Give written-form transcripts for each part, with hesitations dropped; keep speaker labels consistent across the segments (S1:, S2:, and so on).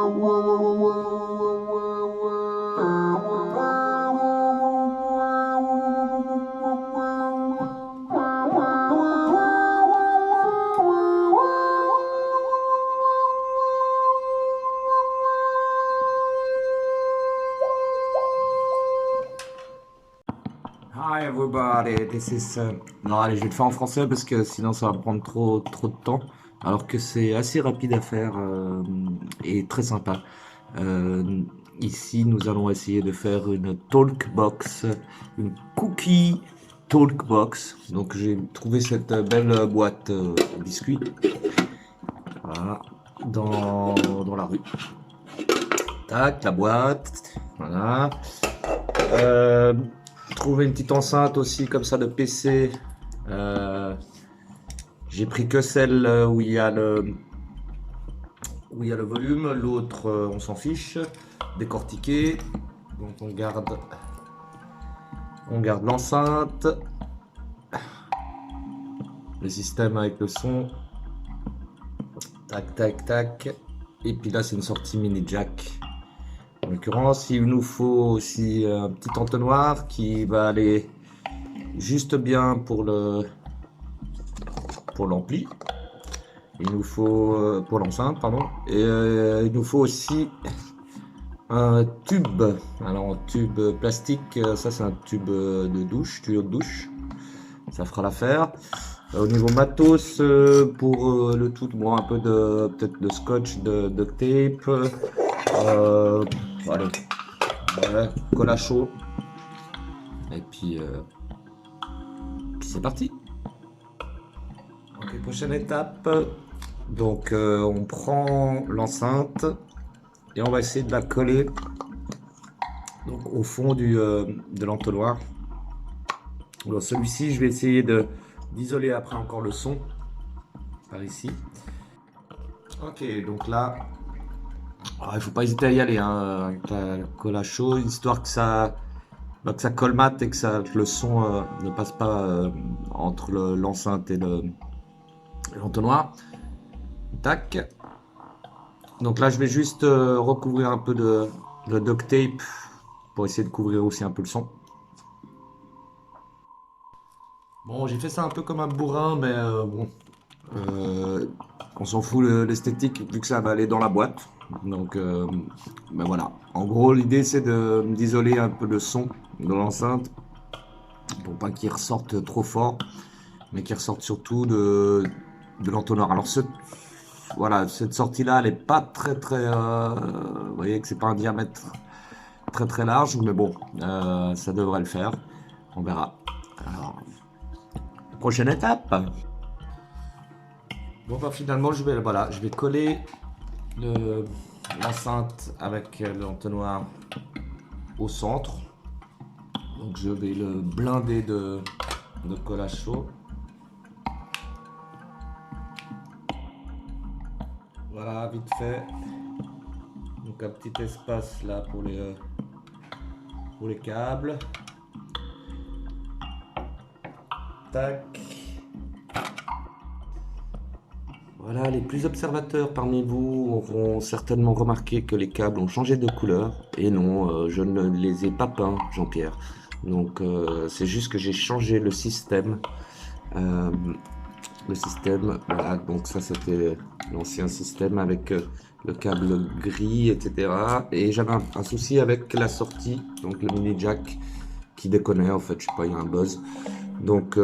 S1: Hi everybody, this is... Non, allez, je vais le faire en français parce que sinon ça va prendre trop de temps. Alors que c'est assez rapide à faire et très sympa. Euh, Ici, nous allons essayer de faire une talkbox, une cookie talkbox. Donc j'ai trouvé cette belle boîte biscuits, voilà, dans la rue. Tac, la boîte, voilà. Euh, Trouver une petite enceinte aussi comme ça de PC. Euh, j'ai pris que celle où il y a le volume, l'autre on s'en fiche. Décortiquer. Donc on garde l'enceinte, le système avec le son. Tac tac tac. Et puis là c'est une sortie mini jack. En l'occurrence, il nous faut aussi un petit entonnoir qui va aller juste bien pour l'ampli. Il nous faut pour l'enceinte, pardon. Et il nous faut aussi un tube. Alors un tube plastique, ça c'est un tube de douche, tuyau de douche. Ça fera l'affaire. Au niveau matos, pour le tout, bon, un peu de peut-être de scotch, de duct tape. Allez, ouais, colle à chaud. Et puis c'est parti. Ok, prochaine étape. Donc on prend l'enceinte et on va essayer de la coller donc, au fond de l'entonnoir. Alors celui-ci, je vais essayer d'isoler après encore le son par ici. Ok, donc là, il ne faut pas hésiter à y aller hein, avec la colle à chaud, histoire que ça colmate et que le son ne passe pas entre l'enceinte et l'entonnoir. Tac. Donc là, je vais juste recouvrir un peu de duct tape pour essayer de couvrir aussi un peu le son. Bon, j'ai fait ça un peu comme un bourrin, mais bon, euh, on s'en fout l'esthétique vu que ça va aller dans la boîte. Donc, ben voilà. En gros, l'idée c'est d'isoler un peu le son de l'enceinte pour pas qu'il ressorte trop fort, mais qu'il ressorte surtout de l'entonnoir. Alors, voilà, cette sortie-là, elle est pas très, vous voyez que c'est pas un diamètre très large, mais bon, ça devrait le faire. On verra. Alors, prochaine étape. Bon, bah, finalement, je vais coller l'enceinte avec l'entonnoir au centre. Donc, je vais le blinder de colle à chaud. Voilà, vite fait. Donc, un petit espace là pour les câbles. Tac. Voilà, les plus observateurs parmi vous auront certainement remarqué que les câbles ont changé de couleur. Et non, je ne les ai pas peints, Jean-Pierre. Donc c'est juste que j'ai changé le système. Euh, voilà, donc ça c'était l'ancien système avec le câble gris, etc. Et j'avais un souci avec la sortie, donc le mini jack qui déconnait en fait, je sais pas, il y a un buzz. Donc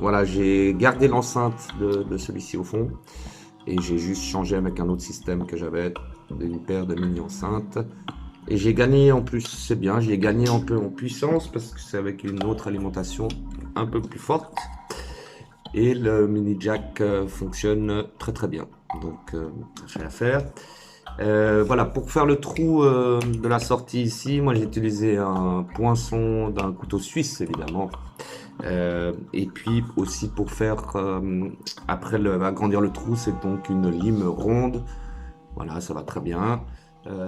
S1: voilà, j'ai gardé l'enceinte de celui-ci au fond et j'ai juste changé avec un autre système que j'avais, une paire de mini enceintes. Et j'ai gagné en plus, c'est bien, j'ai gagné un peu en puissance parce que c'est avec une autre alimentation un peu plus forte. Et le mini jack fonctionne très bien. Donc j'ai à faire. Voilà, pour faire le trou de la sortie ici, moi j'ai utilisé un poinçon d'un couteau suisse évidemment. Et puis aussi pour faire, après agrandir le trou, c'est donc une lime ronde. Voilà, ça va très bien.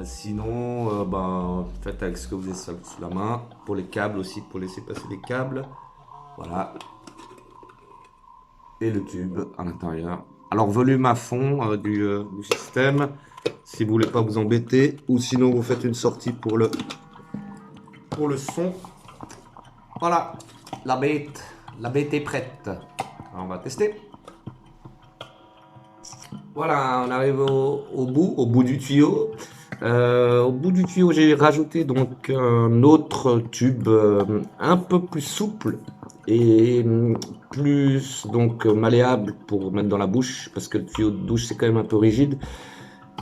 S1: Sinon, ben, faites avec ce que vous avez sous la main. Pour les câbles aussi, pour laisser passer les câbles. Voilà. Et le tube à l'intérieur. Alors, volume à fond du système. si vous voulez pas vous embêter, ou sinon vous faites une sortie pour le son. Voilà, la bête est prête. Alors, on va tester. Voilà, on arrive au bout du tuyau. Au bout du tuyau, j'ai rajouté donc un autre tube un peu plus souple et plus donc malléable pour mettre dans la bouche parce que le tuyau de douche c'est quand même un peu rigide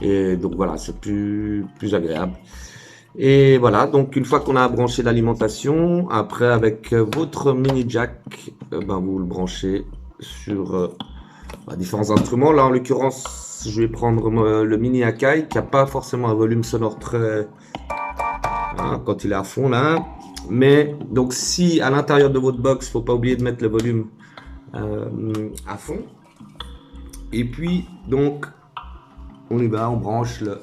S1: et donc voilà, c'est plus agréable. Et voilà, donc une fois qu'on a branché l'alimentation, après avec votre mini jack, ben, vous le branchez sur différents instruments. Là, en l'occurrence, je vais prendre le mini Akai qui n'a pas forcément un volume sonore très. Hein, quand il est à fond là. Mais donc, si à l'intérieur de votre box, faut pas oublier de mettre le volume à fond. Et puis, donc, on y va, on branche le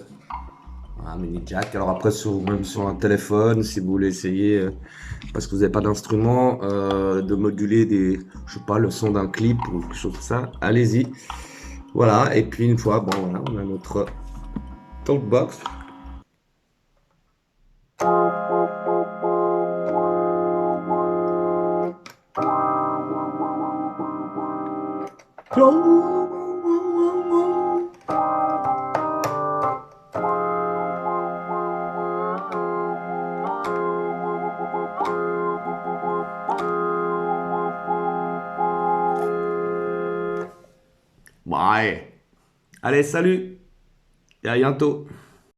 S1: mini jack. Alors, après, même sur un téléphone, si vous voulez essayer, parce que vous n'avez pas d'instrument, de moduler je sais pas, le son d'un clip ou quelque chose comme ça, allez-y. Voilà, et puis une fois, bon, voilà, on a notre talkbox. Ouais. Allez, salut et à bientôt.